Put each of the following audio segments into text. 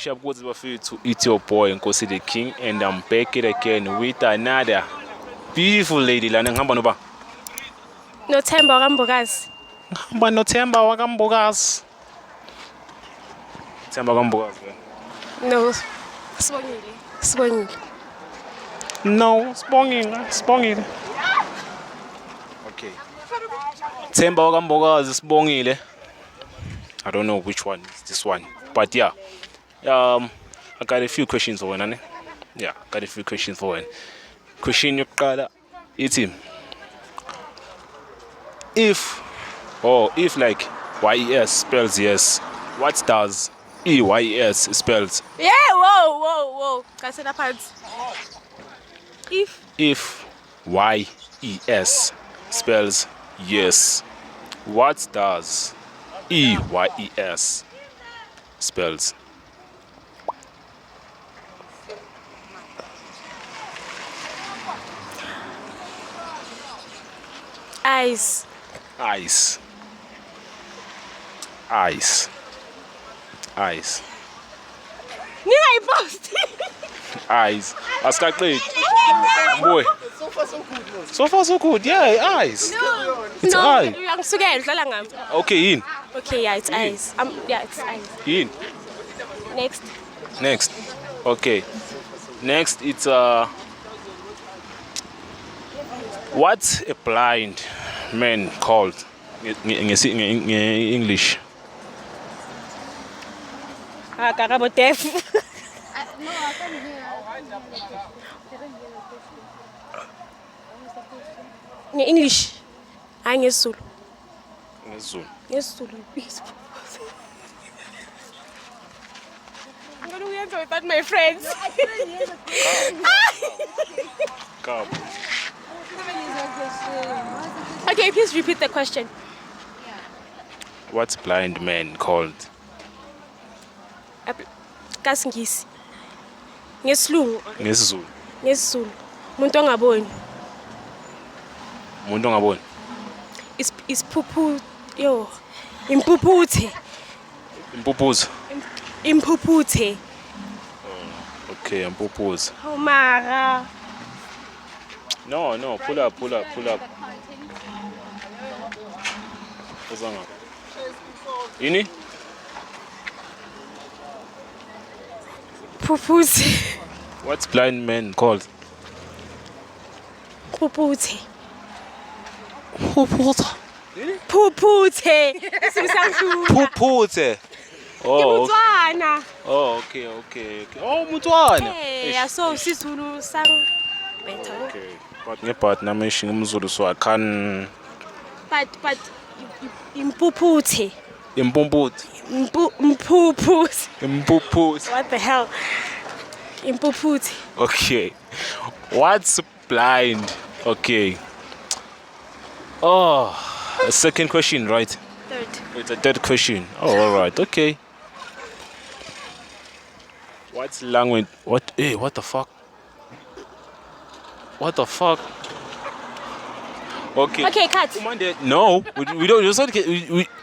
Bishop Woods to It's Your Boy and Kosi the King, and I'm back it again with another beautiful lady. Lana ngihamba noba? Nothemba wakambokazi. Ngihamba noThemba wakambokazi. Themba wakambokazi. No. Sibongile. No, Sibongile. Okay. Themba wakambokazi Sibongile. I don't know which one is this one, but yeah. I got a few questions for one. Yeah, got a few questions for one. Question yokuqala ithi if like YES spells yes, what does EYES spells? Yeah, whoa. Kasela phansi. If YES spells yes, what does EYES spells? Eyes. Ningayiposti. Eyes. Asikaqedi. Boy. So far so good. Yeah, eyes. No. It's eye. Uyangisukela dlala ngami. Okay, in. Okay, yeah, it's eyes. Yeah, it's eyes. In. Next. Okay. Next it's what's a blind man called in English? Karabo deaf. No, I can't hear. English. Hayi ngesizulu. Ngezulu. Ngesizulu. I'm going to answer without my friends. I couldn't hear the Come. question. Okay, please repeat the question. What's blind man called? Kasingisi. Ngesilungu. Ngezulu. Umuntu ongaboni. Umuntu ongaboni. Isiphuphu yo. Impuphuthe. Impuphuthe. Okay, impuphuzi. Oh mara. No, pull up. Uzanga. Ini? Puphuthe. What's blind man called? Puphuthe. Puphuthe. Simsanghlula. Puphuthe. Oh. Imutswana. Oh, okay. Oh, Mutswana. Yeah, so sisulu sang better. Okay. But ngebhat nami ngumZulu so I can But impuphuthe. Impuphuthe. Mpuphuthe. What the hell? Impuphuthe. Okay. What's blind? Okay. Oh, a second question, right? Third. It's a third question. Oh, all right. Okay. What's language? What? Hey, what the fuck? Okay, cut. No, we don't.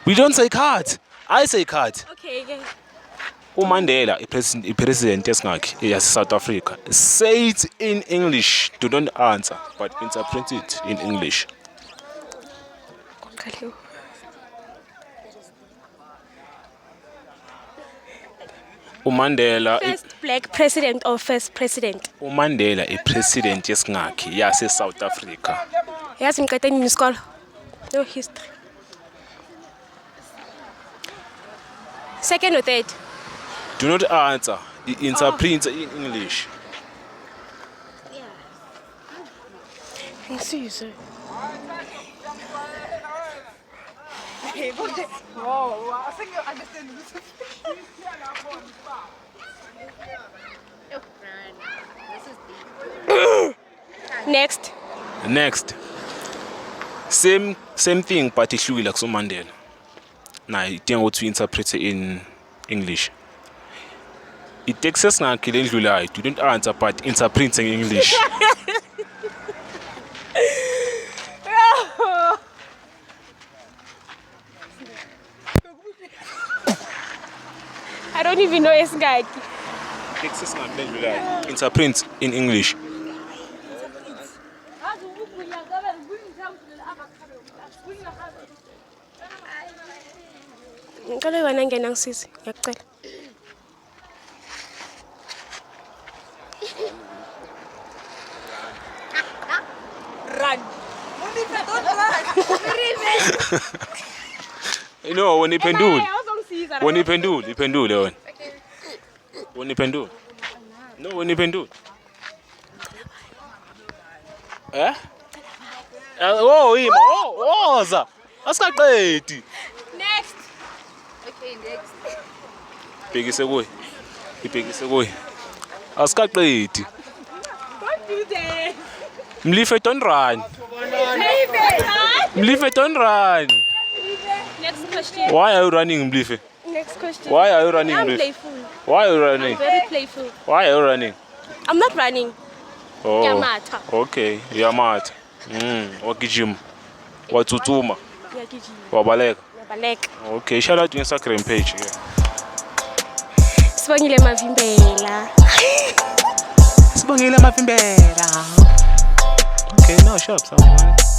We don't say cut. I say cut. Okay. uMandela, president yes, South Africa. Say it in English. Do not answer, but interpret it in English. uMandela First black president or first president? uMandela president yase South Africa. Yazi ngiqede nini isikolo? No history. Second or third? Do not answer. Interpret in English. Ngisize. Oh, I think you understand. Next. Same thing, but ihlukile like uMandela. Nah, idinga ukuthi interpret in English. I-Texas ngakhe lendlulayo. Do not answer, but interpret in English. I don't even know Esngaki. Text singaphendulayo. Interpret in English. Ngicela wena ngena ngisisi. Ngiyacela. Run. Monipe, don't run. No, when iphendule. Awuzongisiza. When iphendule wena. When iphendule. No, when iphendule. Eh? Oh, ima. Oh, oza. Asikaqedi. Next. Okay, next. Ibhekise kuye. Ibhekise kuye. Asikaqedi. Don't do that. Mlife don't run. Leave it. Mlife don't run. Next question. Why are you running, Mlife? Next question. Why are you running, I'm Mlife? playful. Why are you running? Very playful. Why are you running? I'm not running. Oh. Yamatha. Okay, yamatha. Wagijima. Watsutsuma. Ngiyagijima. Wabaleka. Ngiyabaleka. Okay, shout out to Instagram page. Yeah. Sibongile Mavimbela. Sibongile Mavimbela. Okay, no, shut up, someone.